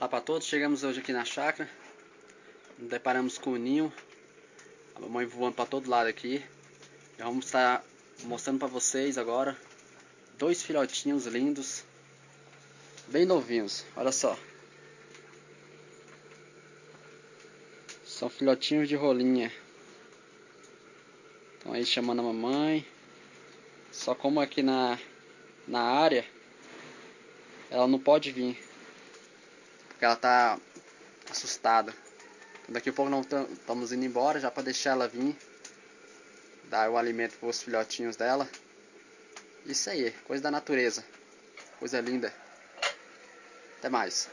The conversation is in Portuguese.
Olá para todos, chegamos hoje aqui na chácara. Nos deparamos com o ninho. A mamãe voando para todo lado aqui. Já vamos estar mostrando para vocês agora 2 filhotinhos lindos, bem novinhos, olha só. São filhotinhos de rolinha. Estão aí chamando a mamãe. Só como aqui na área ela não pode vir, porque ela tá assustada. Daqui a pouco nós estamos indo embora já para deixar ela vir, dar o alimento para os filhotinhos dela. Isso aí, coisa da natureza, coisa linda. Até mais.